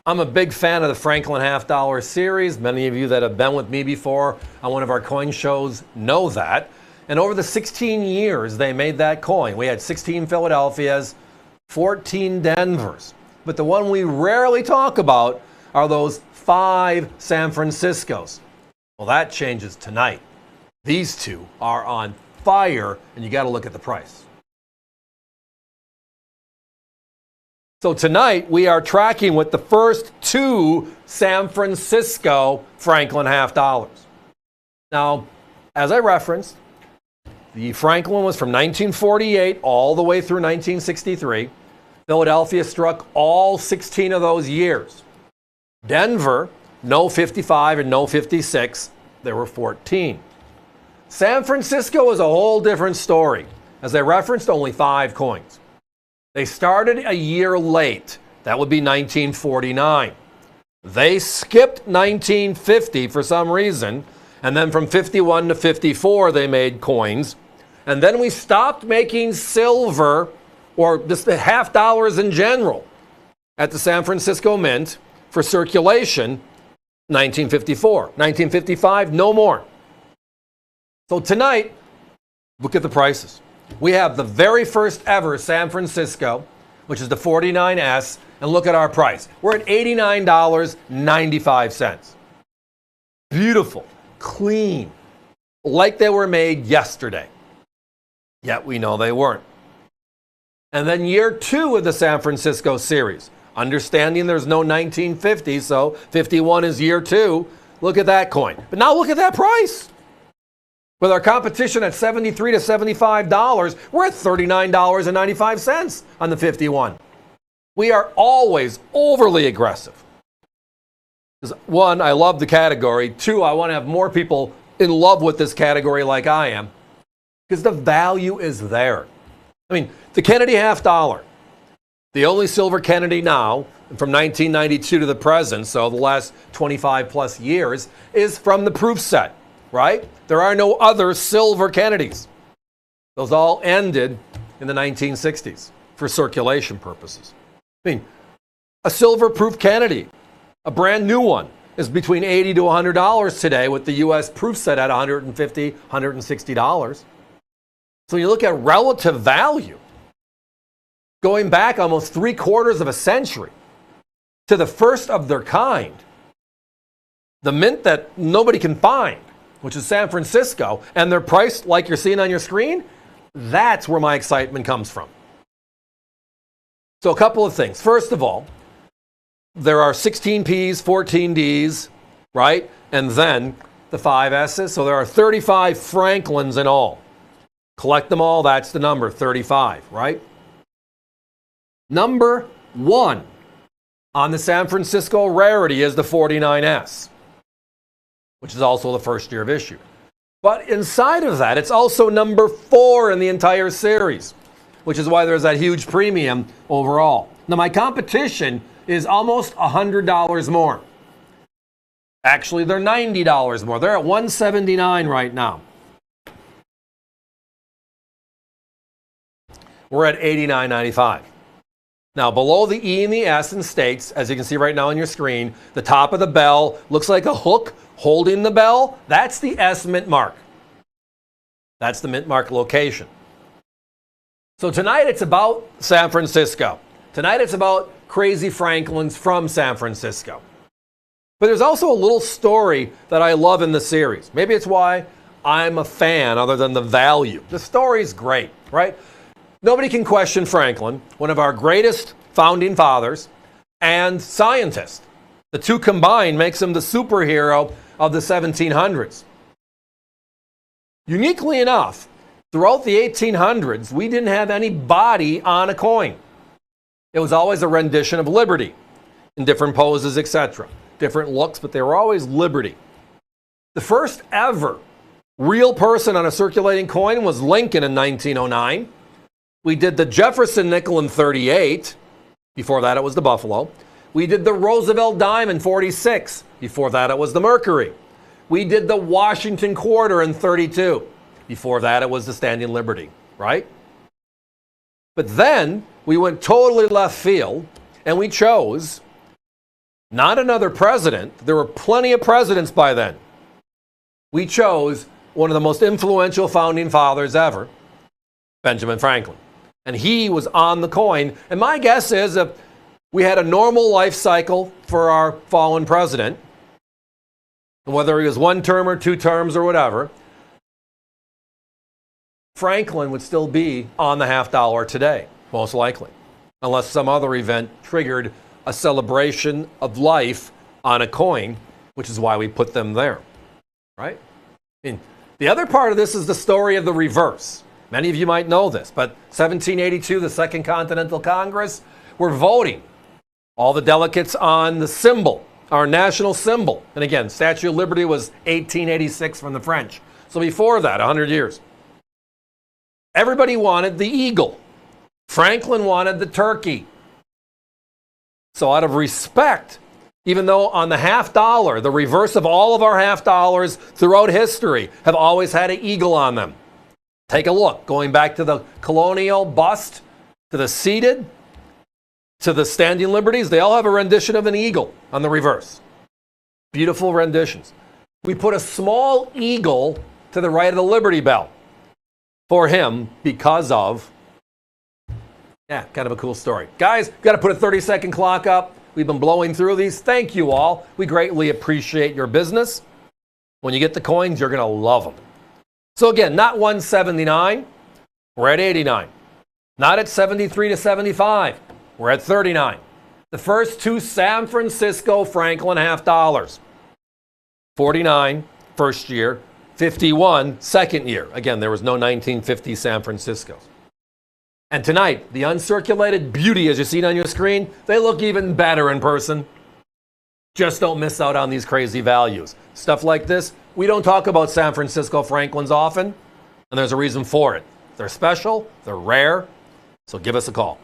I'm a big fan of the Franklin half-dollar series. Many of you that have been with me before on one of our coin shows know that. And over the 16 years they made that coin, we had 16 Philadelphias, 14 Denvers. But the one we rarely talk about are those 5 San Franciscos. Well, that changes tonight. These two are on fire, and you got to look at the price. So tonight we are tracking with the first 2 San Francisco Franklin half-dollars. Now, as I referenced, the Franklin was from 1948 all the way through 1963. Philadelphia struck all 16 of those years. Denver, no 55 and no 56. There were 14. San Francisco is a whole different story. As I referenced, only 5 coins. They started a year late. That would be 1949. They skipped 1950 for some reason, and then from 51 to 54 they made coins. And then we stopped making silver, or just the half-dollars in general, at the San Francisco Mint for circulation, 1954. 1955, no more. So tonight, look at the prices. We have the very first ever San Francisco, which is the 49S, and look at our price. We're at $89.95. Beautiful, clean, like they were made yesterday. Yet we know they weren't. And then year 2 of the San Francisco series. Understanding there's no 1950, so 51 is year 2. Look at that coin. But now look at that price. With our competition at $73 to $75, we're at $39.95 on the 51. We are always overly aggressive. Because 1, I love the category. 2, I want to have more people in love with this category like I am. Because the value is there. I mean, the Kennedy half-dollar, the only silver Kennedy now, from 1992 to the present, so the last 25 plus years, is from the proof set, right? There are no other silver Kennedys. Those all ended in the 1960s for circulation purposes. I mean, a silver proof Kennedy, a brand new one, is between $80 to $100 today with the U.S. proof set at $150, $160. So when you look at relative value, going back almost 3/4 of a century to the first of their kind, the mint that nobody can find, which is San Francisco, and they're priced like you're seeing on your screen, that's where my excitement comes from. So a couple of things. First of all, there are 16 Ps, 14 Ds, right? And then the 5 S's. So there are 35 Franklins in all. Collect them all, that's the number, 35, right? Number 1 on the San Francisco rarity is the 49S, which is also the first year of issue. But inside of that, it's also number 4 in the entire series, which is why there's that huge premium overall. Now, my competition is almost $100 more. Actually, they're $90 more. They're at $179 right now. We're at $89.95. Now, below the E and the S in states, as you can see right now on your screen, the top of the bell looks like a hook holding the bell. That's the S mint mark. That's the mint mark location. So tonight it's about San Francisco. Tonight it's about crazy Franklins from San Francisco. But there's also a little story that I love in the series. Maybe it's why I'm a fan other than the value. The story's great, right? Nobody can question Franklin, one of our greatest founding fathers and scientist. The two combined makes him the superhero of the 1700s. Uniquely enough, throughout the 1800s, we didn't have any body on a coin. It was always a rendition of liberty in different poses, etc. Different looks, but they were always liberty. The first ever real person on a circulating coin was Lincoln in 1909. We did the Jefferson nickel in 38. Before that, it was the Buffalo. We did the Roosevelt dime in 46. Before that, it was the Mercury. We did the Washington quarter in 32. Before that, it was the Standing Liberty, right? But then we went totally left field and we chose not another president. There were plenty of presidents by then. We chose one of the most influential founding fathers ever, Benjamin Franklin. And he was on the coin. And my guess is if we had a normal life cycle for our fallen president, whether he was one term or 2 terms or whatever, Franklin would still be on the half dollar today, most likely, unless some other event triggered a celebration of life on a coin, which is why we put them there, right? And the other part of this is the story of the reverse. Many of you might know this, but 1782, the Second Continental Congress, were voting. All the delegates on the symbol, our national symbol. And again, Statue of Liberty was 1886 from the French. So before that, 100 years. Everybody wanted the eagle. Franklin wanted the turkey. So out of respect, even though on the half dollar, the reverse of all of our half dollars throughout history have always had an eagle on them. Take a look, going back to the colonial bust, to the seated, to the standing liberties, they all have a rendition of an eagle on the reverse. Beautiful renditions. We put a small eagle to the right of the Liberty Bell for him because of, kind of a cool story. Guys, got to put a 30-second clock up. We've been blowing through these. Thank you all. We greatly appreciate your business. When you get the coins, you're going to love them. So again, not 179, we're at 89. Not at 73 to 75, we're at 39. The first 2 San Francisco Franklin half dollars. 49, first year. 51, second year. Again, there was no 1950 San Francisco. And tonight, the uncirculated beauty, as you see on your screen, they look even better in person. Just don't miss out on these crazy values. Stuff like this, we don't talk about San Francisco Franklins often, and there's a reason for it. They're special, they're rare, so give us a call.